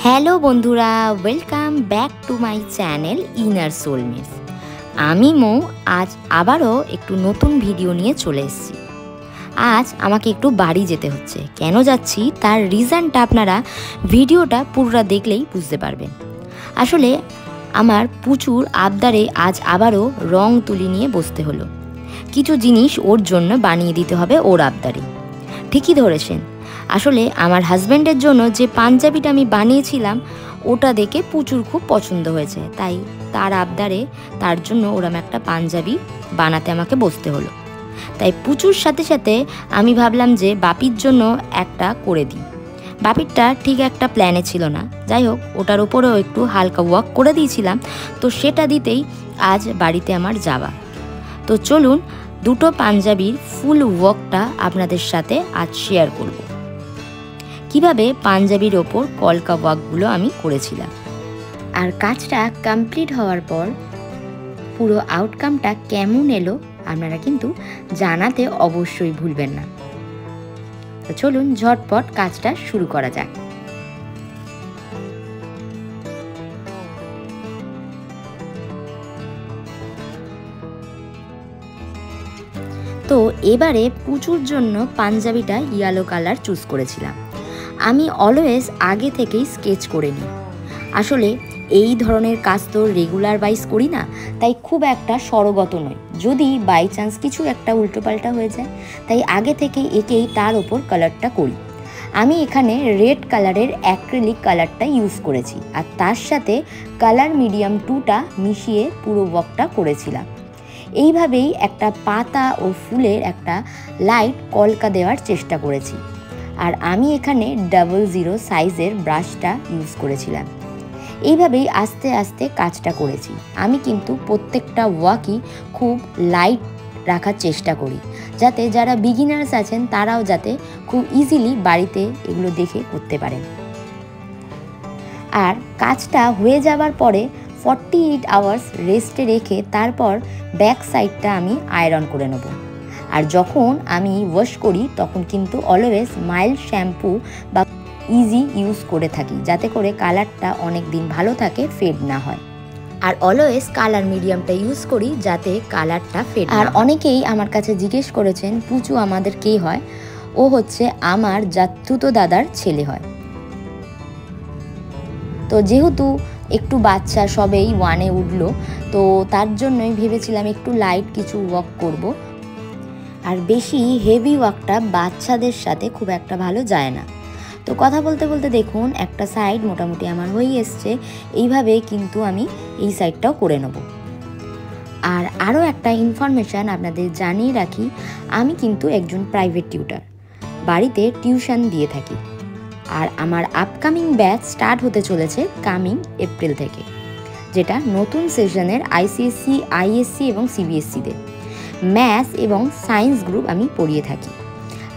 Hello বন্ধুরা, welcome back to my channel inner soulmates. আমি মৌ আজ আবারও একটু নতুন ভিডিও নিয়ে চলে এসেছি। আজ আমাকে একটু বাড়ি যেতে হচ্ছে। কেন যাচ্ছি তার রিজনটা আপনারা ভিডিওটা পুরোটা দেখলেই বুঝতে পারবেন। আসলে আমার প্রচুর আবদারে আজ আবারও রং তুলি নিয়ে বসতে হলো। কিছু জিনিস ওর জন্য বানিয়ে দিতে হবে ওর আবদারে। ঠিকই ধরেছেন, আসলে আমার হাজব্যান্ডের জন্য যে পাঞ্জাবিটা আমি বানিয়েছিলাম ওটা দেখে প্রচুর খুব পছন্দ হয়েছে, তাই তার আবদারে তার জন্য ওরম একটা পাঞ্জাবি বানাতে আমাকে বসতে হলো। তাই পুচুর সাথে সাথে আমি ভাবলাম যে বাপির জন্য একটা করে দিই। বাপিরটা ঠিক একটা প্ল্যানে ছিল না, যাই হোক ওটার উপরেও একটু হালকা ওয়ার্ক করে দিয়েছিলাম, তো সেটা দিতেই আজ বাড়িতে আমার যাওয়া। তো চলুন দুটো পাঞ্জাবির ফুল ওয়ার্কটা আপনাদের সাথে আজ শেয়ার করব। কিভাবে পাঞ্জাবির ওপর কলকা ওয়ার্কগুলো আমি করেছিলাম, আর কাজটা কমপ্লিট হওয়ার পর পুরো আউটকামটা কেমন এলো আপনারা কিন্তু জানাতে অবশ্যই ভুলবেন না। তো চলুন ঝটপট কাজটা শুরু করা যাক। তো এবারে পুচুর জন্য পাঞ্জাবিটা ইয়েলো কালার চুজ করেছিলাম। আমি অলওয়েজ আগে থেকেই স্কেচ করে নিই। আসলে এই ধরনের কাজ তো রেগুলার ওয়াইজ করি না, তাই খুব একটা সরগত নয়। যদি বাই চান্স কিছু একটা উল্টোপাল্টা হয়ে যায়, তাই আগে থেকে এঁকেই তার ওপর কালারটা করি। আমি এখানে রেড কালারের অ্যাক্রিলিক কালারটা ইউজ করেছি, আর তার সাথে কালার মিডিয়াম 2টা মিশিয়ে পুরো ওয়ার্কটা করেছিলাম। এইভাবেই একটা পাতা ও ফুলের একটা লাইট কলকা দেওয়ার চেষ্টা করেছি। আর আমি এখানে 00 সাইজের ব্রাশটা ইউজ করেছিলাম। এইভাবেই আস্তে আস্তে কাজটা করেছি। আমি কিন্তু প্রত্যেকটা ওয়ার্কই খুব লাইট রাখার চেষ্টা করি, যাতে যারা বিগিনার্স আছেন তারাও যাতে খুব ইজিলি বাড়িতে এগুলো দেখে করতে পারেন। আর কাজটা হয়ে যাওয়ার পরে 48 আওয়ার্স রেস্টে রেখে তারপর ব্যাক সাইডটা আমি আয়রন করে নেব। আর যখন আমি ওয়াশ করি তখন কিন্তু অলওয়েজ মাইল্ড শ্যাম্পু বা ইজি ইউজ করে থাকি, যাতে করে কালারটা অনেক দিন ভালো থাকে, ফেড না হয়। আর অলওয়েজ কালার মিডিয়ামটা ইউজ করি যাতে কালারটা ফেড। আর অনেকেই আমার কাছে জিজ্ঞেস করেছেন পুচু আমাদের কে হয়। ও হচ্ছে আমার জাতুতো দাদার ছেলে হয়। তো যেহেতু একটু বাচ্চা সবেই 1-এ উঠলো, তো তার জন্যই ভেবেছিলাম একটু লাইট কিছু ওয়ার্ক করব। আর বেশি হেভি ওয়ার্কটা বাচ্চাদের সাথে খুব একটা ভালো যায় না। তো কথা বলতে বলতে দেখুন একটা সাইড মোটামুটি আমার হয়ে এসছে। এইভাবে কিন্তু আমি এই সাইডটাও করে নেব। আর আরও একটা ইনফরমেশান আপনাদের জানিয়ে রাখি, আমি কিন্তু একজন প্রাইভেট টিউটার, বাড়িতে টিউশন দিয়ে থাকি। আর আমার আপকামিং ব্যাচ স্টার্ট হতে চলেছে কামিং এপ্রিল থেকে, যেটা নতুন সেশনের ICSE, ISC এবং CBSCদের ম্যাথস এবং সায়েন্স গ্রুপ আমি পড়িয়ে থাকি।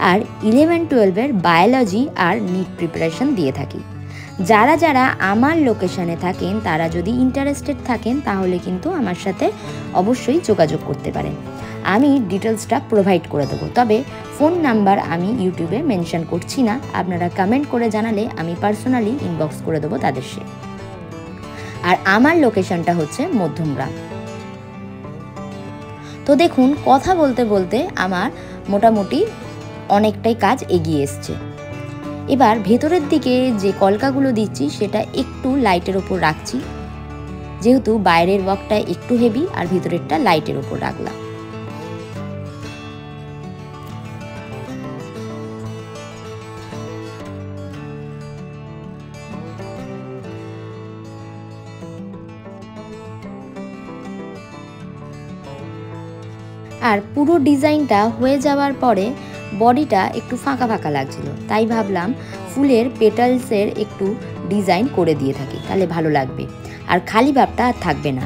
আর 11-12-এর বায়োলজি আর নিট প্রিপারেশন দিয়ে থাকি। যারা যারা আমার লোকেশানে থাকেন তারা যদি ইন্টারেস্টেড থাকেন তাহলে কিন্তু আমার সাথে অবশ্যই যোগাযোগ করতে পারেন। আমি ডিটেলসটা প্রোভাইড করে দেবো, তবে ফোন নাম্বার আমি ইউটিউবে মেনশন করছি না। আপনারা কমেন্ট করে জানালে আমি পার্সোনালি ইনবক্স করে দেবো তাদের সে। আর আমার লোকেশনটা হচ্ছে মধ্যমগ্রাম। তো দেখুন কথা বলতে বলতে আমার মোটামুটি অনেকটাই কাজ এগিয়ে এসছে। এবার ভেতরের দিকে যে কলকাগুলো দিচ্ছি সেটা একটু লাইটের ওপর রাখছি, যেহেতু বাইরের ওয়ার্কটা একটু হেভি আর ভেতরেরটা লাইটের ওপর রাখলাম। আর পুরো ডিজাইনটা হয়ে যাওয়ার পরে বডিটা একটু ফাঁকা ফাঁকা লাগছিল, তাই ভাবলাম ফুলের পেটালসের একটু ডিজাইন করে দিয়ে থাকি, তাহলে ভালো লাগবে আর খালি ভাবটা আর থাকবে না।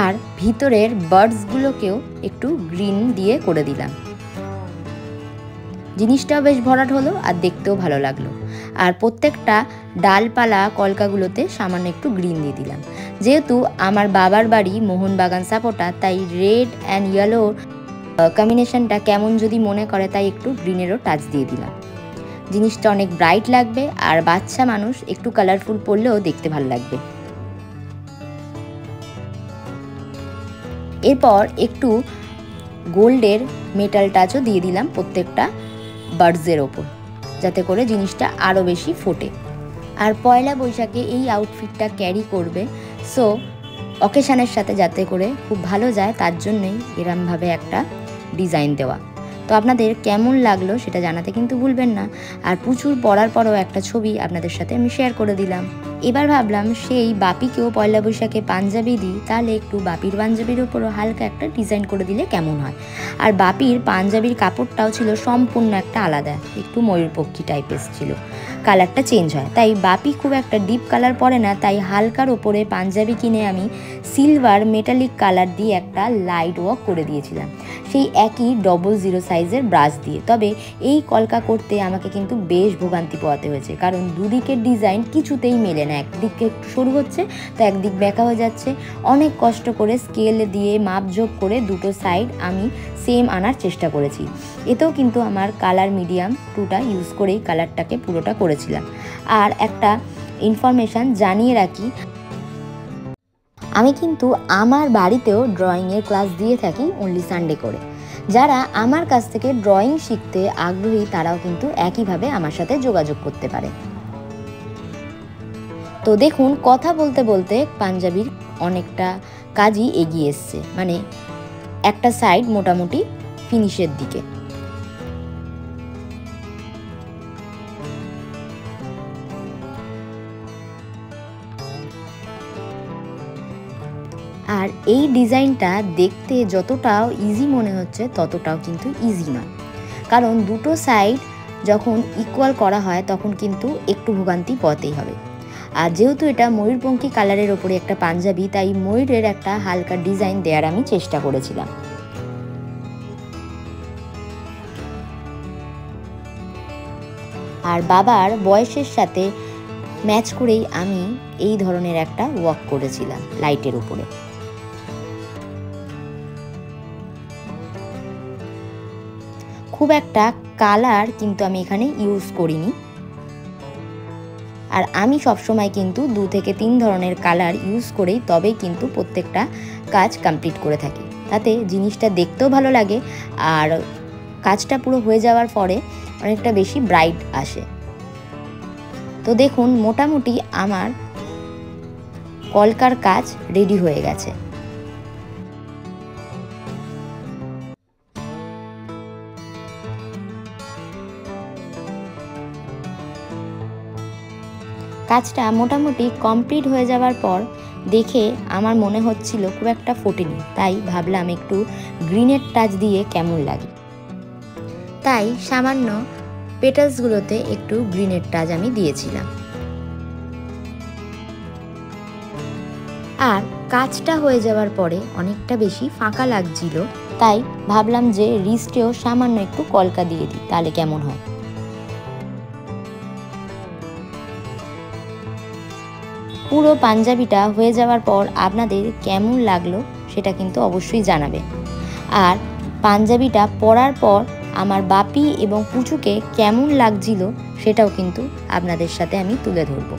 আর ভিতরের বার্ডসগুলোকেও একটু গ্রিন দিয়ে করে দিলাম। জিনিসটাও বেশ ভরাট হলো আর দেখতেও ভালো লাগলো। আর প্রত্যেকটা ডালপালা কলকাগুলোতে সামান্য একটু গ্রিন দিয়ে দিলাম। যেহেতু আমার বাবার বাড়ি মোহনবাগান সাপোর্টার, তাই রেড অ্যান্ড ইয়েলো কম্বিনেশনটা কেমন যদি মনে করে, তাই একটু গ্রিনেরও টাচ দিয়ে দিলাম। জিনিসটা অনেক ব্রাইট লাগবে আর বাচ্চা মানুষ একটু কালারফুল পরলেও দেখতে ভালো লাগবে। এরপর একটু গোল্ডের মেটাল টাচও দিয়ে দিলাম প্রত্যেকটা বার্ডসের ওপর, যাতে করে জিনিসটা আরও বেশি ফোটে। আর পয়লা বৈশাখে এই আউটফিটটা ক্যারি করবে, সো অকেশানের সাথে যাতে করে খুব ভালো যায় তার জন্যই এরমভাবে একটা ডিজাইন দেওয়া। তো আপনাদের কেমন লাগলো সেটা জানাতে কিন্তু ভুলবেন না। আর পুচুর পরার পরও একটা ছবি আপনাদের সাথে আমি শেয়ার করে দিলাম। এবার ভাবলাম সেই বাপিকেও পয়লা বৈশাখে পাঞ্জাবি দিই, তাহলে একটু বাপির পাঞ্জাবির ওপরও হালকা একটা ডিজাইন করে দিলে কেমন হয়। আর বাপির পাঞ্জাবির কাপড়টাও ছিল সম্পূর্ণ একটা আলাদা, একটু ময়ূরপক্ষী টাইপের ছিল, কালারটা চেঞ্জ হয়। তাই বাপি খুব একটা ডিপ কালার পরে না, তাই হালকার ওপরে পাঞ্জাবি কিনে আমি সিলভার মেটালিক কালার দিয়ে একটা লাইট ওয়ার্ক করে দিয়েছিলাম, সেই একই 00 সাইজের ব্রাশ দিয়ে। তবে এই কলকা করতে আমাকে কিন্তু বেশ ভোগান্তি পোহাতে হয়েছে, কারণ দুদিকের ডিজাইন কিছুতেই মেলে না, একদিকে একটু সরু হচ্ছে তো একদিক বেঁকা হয়ে যাচ্ছে। অনেক কষ্ট করে স্কেল দিয়ে মাপঝোপ করে দুটো সাইড আমি সেম আনার চেষ্টা করেছি। এতেও কিন্তু আমার কালার মিডিয়াম 2টা ইউজ করেই কালারটাকে পুরোটা করেছিলাম। আর একটা ইনফরমেশান জানিয়ে রাখি, আমি কিন্তু আমার বাড়িতেও ড্রয়িংয়ের ক্লাস দিয়ে থাকি অনলি সানডে করে। যারা আমার কাছ থেকে ড্রয়িং শিখতে আগ্রহী তারাও কিন্তু একইভাবে আমার সাথে যোগাযোগ করতে পারে। তো দেখুন, কথা বলতে বলতে পাঞ্জাবির অনেকটা কাজই এগিয়ে এসছে, মানে একটা সাইড মোটামুটি ফিনিশের দিকে। আর এই ডিজাইনটা দেখতে যতটাও ইজি মনে হচ্ছে ততটাও কিন্তু ইজি নয়, কারণ দুটো সাইড যখন ইকুয়াল করা হয় তখন কিন্তু একটু ভোগান্তি পোহাতেই হবে। আর যেহেতু এটা ময়ূরপঙ্খী কালারের ওপরে একটা পাঞ্জাবি, তাই ময়ূরের একটা হালকা ডিজাইন দেওয়ার আমি চেষ্টা করেছিলাম। আর বাবার বয়সের সাথে ম্যাচ করেই আমি এই ধরনের একটা ওয়ার্ক করেছিলাম লাইটের উপরে। খুব একটা কালার কিন্তু আমি এখানে ইউজ করিনি। আর আমি সবসময় কিন্তু 2 থেকে 3 ধরনের কালার ইউজ করেই তবেই কিন্তু প্রত্যেকটা কাজ কমপ্লিট করে থাকি, তাতে জিনিসটা দেখতেও ভালো লাগে আর কাজটা পুরো হয়ে যাওয়ার পরে অনেকটা বেশি ব্রাইট আসে। তো দেখুন, মোটামুটি আমার কলকার কাজ রেডি হয়ে গেছে। কাজটা মোটামুটি কমপ্লিট হয়ে যাওয়ার পর দেখে আমার মনে হচ্ছিল খুব একটা ফোটেনি, তাই ভাবলাম একটু গ্রিনের টাচ দিয়ে কেমন লাগে। তাই সামান্য পেটালসগুলোতে একটু গ্রিনের টাচ আমি দিয়েছিলাম। আর কাজটা হয়ে যাওয়ার পরে অনেকটা বেশি ফাঁকা লাগছিল, তাই ভাবলাম যে রিস্টেও সামান্য একটু কলকা দিয়ে দিই, তাহলে কেমন হয়। পুরো পাঞ্জাবিটা হয়ে যাওয়ার পর আপনাদের কেমন লাগলো সেটা কিন্তু অবশ্যই জানাবেন। আর পাঞ্জাবিটা পরার পর আমার বাপি এবং পুচুকে কেমন লাগছিল সেটাও কিন্তু আপনাদের সাথে আমি তুলে ধরব।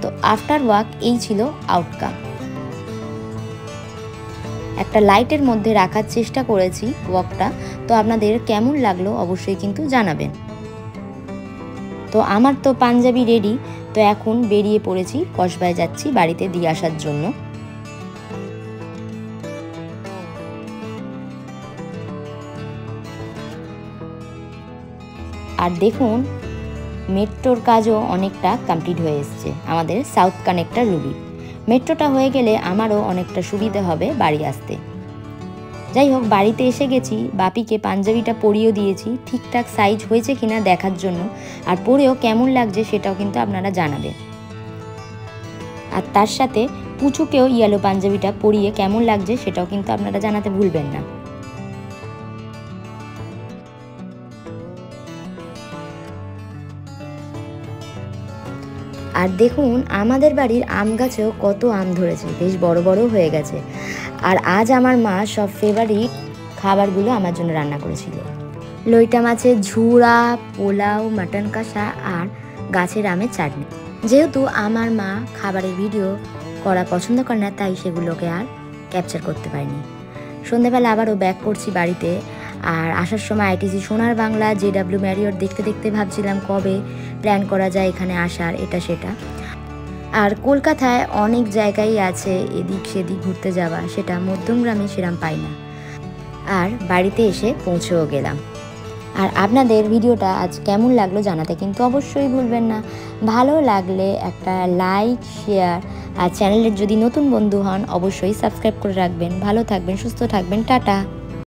তো আফটার ওয়ার্ক এই ছিল আউটকাম। একটা লাইটের মধ্যে রাখার চেষ্টা করেছি ওয়ার্কটা, তো আপনাদের কেমন লাগলো অবশ্যই কিন্তু জানাবেন। তো আমার তো পাঞ্জাবি রেডি, তো এখন বেরিয়ে পড়েছি, কসবায় যাচ্ছি বাড়িতে দিয়ে আসার জন্য। আর দেখুন, মেট্রোর কাজও অনেকটা কমপ্লিট হয়ে এসছে আমাদের সাউথ কানেক্টর রুবি। মেট্রোটা হয়ে গেলে আমারও অনেকটা সুবিধা হবে বাড়ি আসতে। যাই হোক, বাড়িতে এসে গেছি, বাপিকে পাঞ্জাবিটা পরিয়েও দিয়েছি, ঠিকঠাক সাইজ হয়েছে কিনা দেখার জন্য, আর পরেও কেমন লাগছে সেটাও কিন্তু আপনারা জানাবেন। আর তার সাথে পুচুকেও ইয়েলো পাঞ্জাবিটা পরিয়ে কেমন লাগছে সেটাও কিন্তু আপনারা জানাতে ভুলবেন না। আর দেখুন, আমাদের বাড়ির আম গাছেও কত আম ধরেছে, বেশ বড় বড় হয়ে গেছে। আর আজ আমার মা সব ফেভারিট খাবারগুলো আমার জন্য রান্না করেছিল। লইটা মাছের ঝুড়া, পোলাও, মাটন কষা আর গাছের আমের চাটনি। যেহেতু আমার মা খাবারের ভিডিও করা পছন্দ করে না, তাই সেগুলোকে আর ক্যাপচার করতে পারিনি। সন্ধেবেলা আবারও ব্যাক করছি বাড়িতে। আর আসার সময় আইটিসি সোনার বাংলা, JW ম্যারিয়ট দেখতে দেখতে ভাবছিলাম কবে প্ল্যান করা যায় এখানে আসার, এটা সেটা। আর কলকাতায় অনেক জায়গায় আছে এদিক সেদিক ঘুরতে যাওয়া, সেটা মধ্যমগ্রামে সেরম পাই না। আর বাড়িতে এসে পৌঁছেও গেলাম। আর আপনাদের ভিডিওটা আজ কেমন লাগলো জানাতে কিন্তু অবশ্যই ভুলবেন না। ভালো লাগলে একটা লাইক, শেয়ার, আর চ্যানেলের যদি নতুন বন্ধু হন অবশ্যই সাবস্ক্রাইব করে রাখবেন। ভালো থাকবেন, সুস্থ থাকবেন, টাটা।